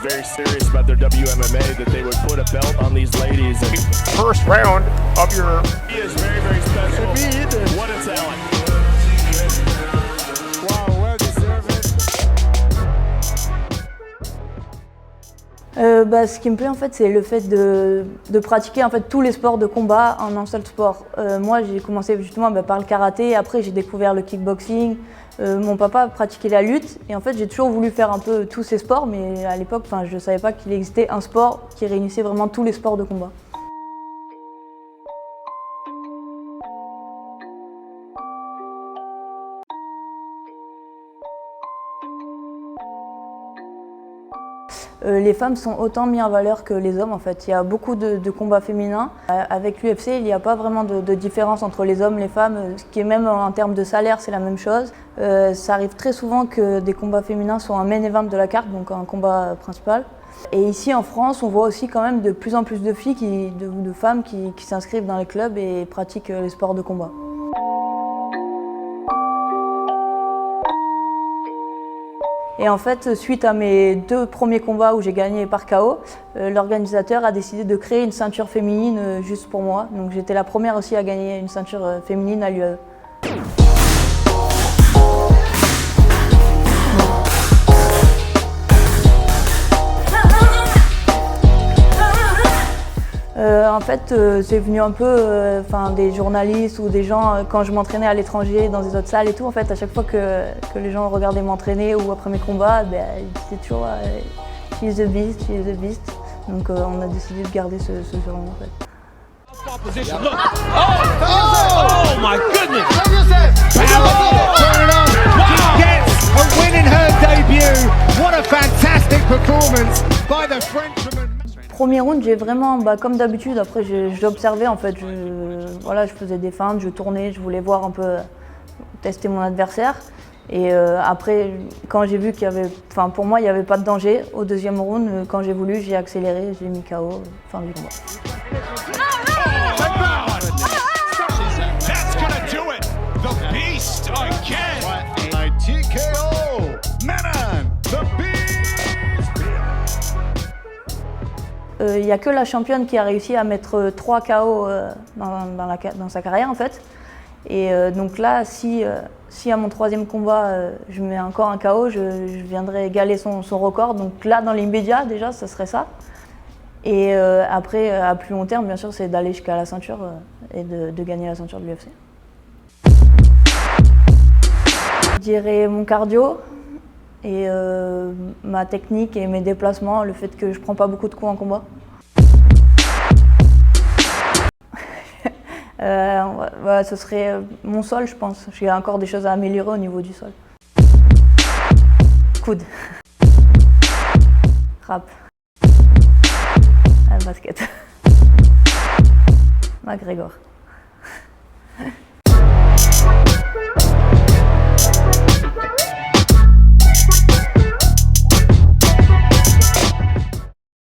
very serious about their WMMA, that they would put a belt on these ladies. And first round of your... He is very, very special. What a talent. Wow, well deserved. Ce qui me plaît en fait, c'est le fait de pratiquer en fait tous les sports de combat en un seul sport. Moi, j'ai commencé justement par le karaté, après j'ai découvert le kickboxing. Mon papa pratiquait la lutte et en fait j'ai toujours voulu faire un peu tous ces sports, mais à l'époque, je ne savais pas qu'il existait un sport qui réunissait vraiment tous les sports de combat. Les femmes sont autant mises en valeur que les hommes en fait. Il y a beaucoup de combats féminins. Avec l'UFC, il n'y a pas vraiment de différence entre les hommes et les femmes, ce qui est même en termes de salaire, c'est la même chose. Ça arrive très souvent que des combats féminins soient un main event de la carte, donc un combat principal. Et ici en France, on voit aussi quand même de plus en plus de filles, de femmes qui s'inscrivent dans les clubs et pratiquent les sports de combat. Et en fait, suite à mes 2 premiers combats où j'ai gagné par KO, l'organisateur a décidé de créer une ceinture féminine juste pour moi. Donc j'étais la première aussi à gagner une ceinture féminine à l'UAE. En fait, c'est venu un peu des journalistes ou des gens, quand je m'entraînais à l'étranger, dans des autres salles et tout, en fait, à chaque fois que les gens regardaient m'entraîner ou après mes combats, ils disaient toujours « She's the beast, she's the beast ». Donc on a décidé de garder ce surnom en fait. Oh my goodness! Wow! Gets a win in her debut. What a fantastic performance by the Frenchwoman. Premier round, j'ai vraiment, comme d'habitude, après j'observais en fait, je faisais des feintes, je tournais, je voulais voir un peu, tester mon adversaire. Et après, quand j'ai vu qu'il y avait, pour moi, il n'y avait pas de danger, au deuxième round, quand j'ai voulu, j'ai accéléré, j'ai mis KO, fin du combat. Il n'y a que la championne qui a réussi à mettre 3 KO dans sa carrière en fait. Et donc là, si à mon 3e combat, je mets encore un KO, je viendrai égaler son record. Donc là, dans l'immédiat, déjà, ça serait ça. Et après, à plus long terme, bien sûr, c'est d'aller jusqu'à la ceinture et de gagner la ceinture de l'UFC. Je dirais mon cardio et ma technique et mes déplacements, le fait que je ne prends pas beaucoup de coups en combat. Ce serait mon sol, je pense. J'ai encore des choses à améliorer au niveau du sol. Coude. Rap. Basket. McGregor.